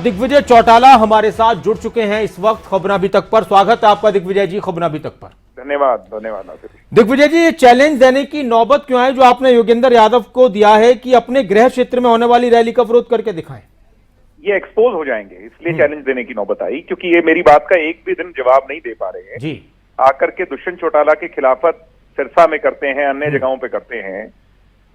दिग्विजय चौटाला हमारे साथ जुड़ चुके हैं इस वक्त खबर अभी तक पर। स्वागत है आपका दिग्विजय जी खबर अभी तक पर। धन्यवाद धन्यवाद नासिर जी। दिग्विजय जी, ये चैलेंज देने की नौबत क्यों आई जो आपने योगेंद्र यादव को दिया है कि अपने गृह क्षेत्र में होने वाली रैली का विरोध करके दिखाएं? ये एक्सपोज हो जाएंगे इसलिए चैलेंज देने की नौबत आई क्योंकि ये मेरी बात का एक भी दिन जवाब नहीं दे पा रहे हैं जी। आकर के दुष्यंत चौटाला की खिलाफत सिरसा में करते हैं, अन्य जगहों पे करते हैं।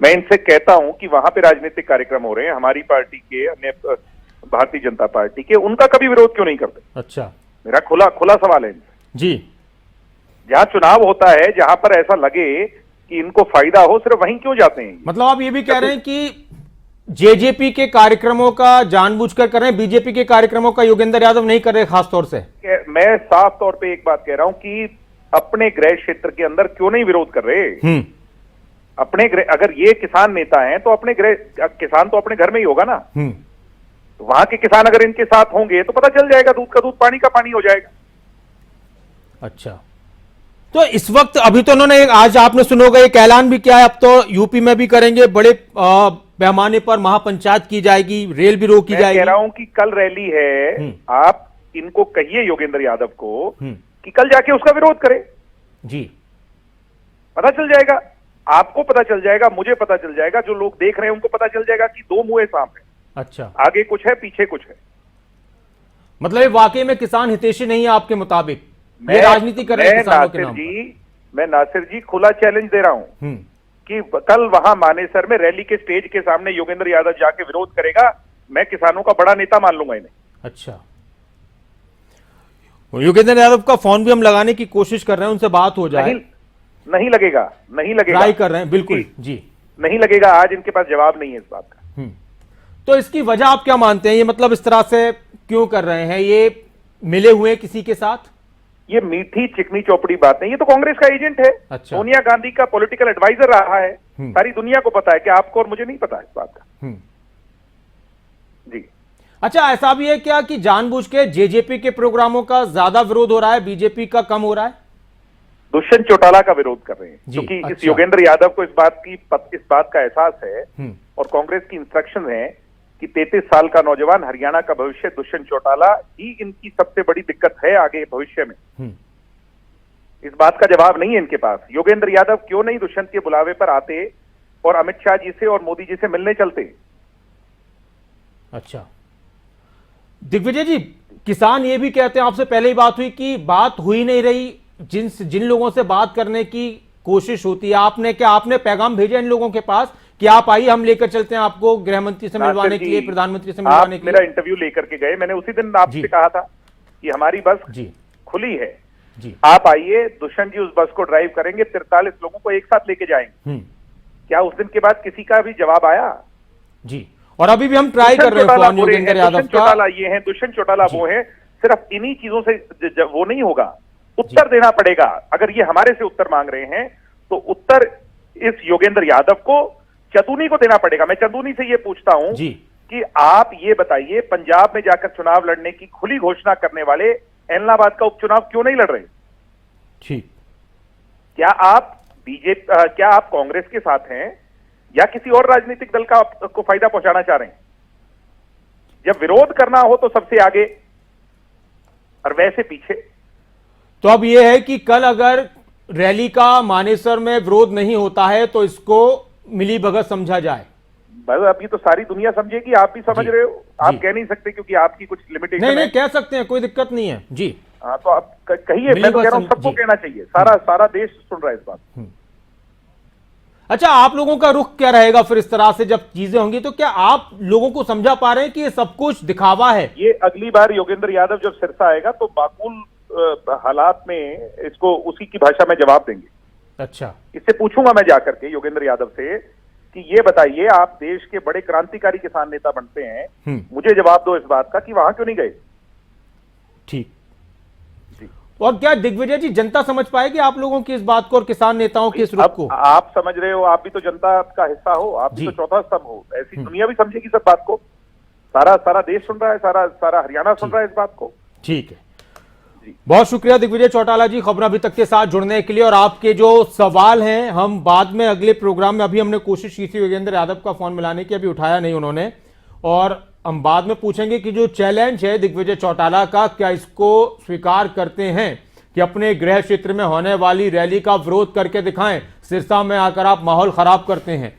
मैं इनसे कहता हूं कि वहां पे राजनीतिक कार्यक्रम हो रहे हैं हमारी पार्टी के, अन्य भारतीय जनता पार्टी के, उनका कभी विरोध क्यों नहीं करते? अच्छा, मेरा खुला सवाल है इनसे। जी। जहां चुनाव होता है, जहां पर ऐसा लगे कि इनको फायदा हो, सिर्फ वहीं क्यों जाते हैं? मतलब आप ये भी कह रहे हैं कि जेजेपी के कार्यक्रमों का जानबूझकर कर रहे हैं, बीजेपी के कार्यक्रमों का योगेंद्र यादव नहीं कर रहे खास तौर से? मैं साफ तौर पे एक बात कह रहा हूं कि अपने गृह क्षेत्र के अंदर क्यों नहीं विरोध कर रहे? अपने अगर ये किसान नेता हैं तो अपने किसान तो अपने घर में ही होगा ना। तो वहां के किसान अगर इनके साथ होंगे तो पता चल जाएगा, दूध का दूध पानी का पानी हो जाएगा। अच्छा, तो इस वक्त अभी तो उन्होंने आज आपने सुना होगा एक ऐलान भी किया है, अब तो यूपी में भी करेंगे, बड़े पैमाने पर महापंचायत की जाएगी, रेल भी रोकी जाएगी। मैं कह रहा हूं कि कल रैली है, आप इनको कहिए योगेंद्र यादव को कि कल जाके उसका विरोध करे। जी, पता चल जाएगा, आपको पता चल जाएगा, मुझे पता चल जाएगा, जो लोग देख रहे हैं उनको पता चल जाएगा कि दो मुंहे सांप है। अच्छा, आगे कुछ है, पीछे कुछ है। मतलब ये वाकई में किसान हितैषी नहीं है आपके मुताबिक? ये राजनीति कर रहे हैं किसानों के नाम पर। मैं नासिर जी खुला चैलेंज दे रहा हूं कि कल वहां मानेसर में रैली के स्टेज के सामने योगेंद्र यादव जाके विरोध करेगा, मैं किसानों का बड़ा नेता मान लूंगा इन्हें। अच्छा, योगेंद्र यादव का फोन भी हम लगाने की कोशिश कर रहे हैं, उनसे बात हो जाए। नहीं लगेगा ट्राई कर रहे हैं, बिल्कुल जी। नहीं लगेगा, आज इनके पास जवाब नहीं है इस बात का। तो इसकी वजह आप क्या मानते हैं? ये मतलब इस तरह से क्यों कर रहे हैं? ये मिले हुए किसी के साथ? ये मीठी चिकनी चौपड़ी बात नहीं, ये तो कांग्रेस का एजेंट है। अच्छा। सोनिया गांधी का पॉलिटिकल एडवाइजर रहा है, सारी दुनिया को पता है कि आपको और मुझे नहीं पता इस बात का। जी। अच्छा, ऐसा भी है क्या कि जानबूझ के जेजेपी के प्रोग्रामों का ज्यादा विरोध हो रहा है, बीजेपी का कम हो रहा है? दुष्यंत चौटाला का विरोध कर रहे हैं क्योंकि अच्छा। इस योगेंद्र यादव को इस बात का एहसास है और कांग्रेस की इंस्ट्रक्शन है कि 33 साल का नौजवान, हरियाणा का भविष्य, दुष्यंत चौटाला ही इनकी सबसे बड़ी दिक्कत है आगे भविष्य में। इस बात का जवाब नहीं है इनके पास। योगेंद्र यादव क्यों नहीं दुष्यंत के बुलावे पर आते और अमित शाह जी से और मोदी जी से मिलने चलते? अच्छा, दिग्विजय जी, किसान ये भी कहते हैं, आपसे पहले ही बात हुई कि बात हुई नहीं रही, जिन लोगों से बात करने की कोशिश होती है, आपने पैगाम भेजा इन लोगों के पास कि आप आइए, हम लेकर चलते हैं आपको गृह मंत्री से मिलवाने के लिए, प्रधानमंत्री से मिलवाने के लिए? मेरा इंटरव्यू लेकर के गए, मैंने उसी दिन आपसे कहा था कि हमारी बस खुली है जी, आप आइए, दुष्यंत जी उस बस को ड्राइव करेंगे, 43 लोगों को एक साथ लेके जाएंगे। क्या उस दिन के बाद किसी का भी जवाब आया? जी, और अभी भी हम ट्राई कर रहे हैं योगेंद्र यादव का। चौटाला ये है, दुष्यंत चौटाला वो है, सिर्फ इन्हीं चीजों से वो नहीं होगा, उत्तर देना पड़ेगा। अगर ये हमारे से उत्तर मांग रहे हैं तो उत्तर इस योगेंद्र यादव को, चंदूनी को देना पड़ेगा। मैं चंदूनी से ये पूछता हूं कि आप ये बताइए, पंजाब में जाकर चुनाव लड़ने की खुली घोषणा करने वाले एलनाबाद का उपचुनाव क्यों नहीं लड़ रहे? ठीक, क्या आप कांग्रेस के साथ हैं या किसी और राजनीतिक दल का आपको फायदा पहुंचाना चाह रहे हैं? जब विरोध करना हो तो सबसे आगे और वैसे पीछे। तो अब यह है कि कल अगर रैली का मानेसर में विरोध नहीं होता है तो इसको मिली भगत समझा जाए? बस अभी तो सारी दुनिया समझेगी, आप भी समझ रहे हो, आप कह नहीं सकते क्योंकि आपकी कुछ लिमिटेशन नहीं, कह सकते हैं, कोई दिक्कत नहीं है जी। हाँ, तो आप कहिए, मैं तो कह रहा हूं सबको कहना चाहिए, सारा देश सुन रहा है इस बात। अच्छा, आप लोगों का रुख क्या रहेगा फिर इस तरह से जब चीजें होंगी? तो क्या आप लोगों को समझा पा रहे हैं कि ये सब कुछ दिखावा है? ये अगली बार योगेंद्र यादव जब सिरसा आएगा तो माकूल हालात में इसको उसी की भाषा में जवाब देंगे। अच्छा, इससे पूछूंगा मैं जाकर के योगेंद्र यादव से कि ये बताइए, आप देश के बड़े क्रांतिकारी किसान नेता बनते हैं, मुझे जवाब दो इस बात का कि वहां क्यों नहीं गए? ठीक जी। और क्या दिग्विजय जी जनता समझ पाएगी आप लोगों की इस बात को और किसान नेताओं की इस रुख को? आप समझ रहे हो, आप भी तो जनता का हिस्सा हो, आप भी तो चौथा स्तंभ हो, ऐसी दुनिया भी समझेगी सब बात को। सारा देश सुन रहा है, सारा हरियाणा सुन रहा है इस बात को। ठीक है, बहुत शुक्रिया दिग्विजय चौटाला जी खबर अभी तक के साथ जुड़ने के लिए। और आपके जो सवाल हैं हम बाद में अगले प्रोग्राम में, अभी हमने कोशिश की थी योगेंद्र यादव का फोन मिलाने की, अभी उठाया नहीं उन्होंने, और हम बाद में पूछेंगे कि जो चैलेंज है दिग्विजय चौटाला का, क्या इसको स्वीकार करते हैं कि अपने गृह क्षेत्र में होने वाली रैली का विरोध करके दिखाएं, सिरसा में आकर आप माहौल खराब करते हैं।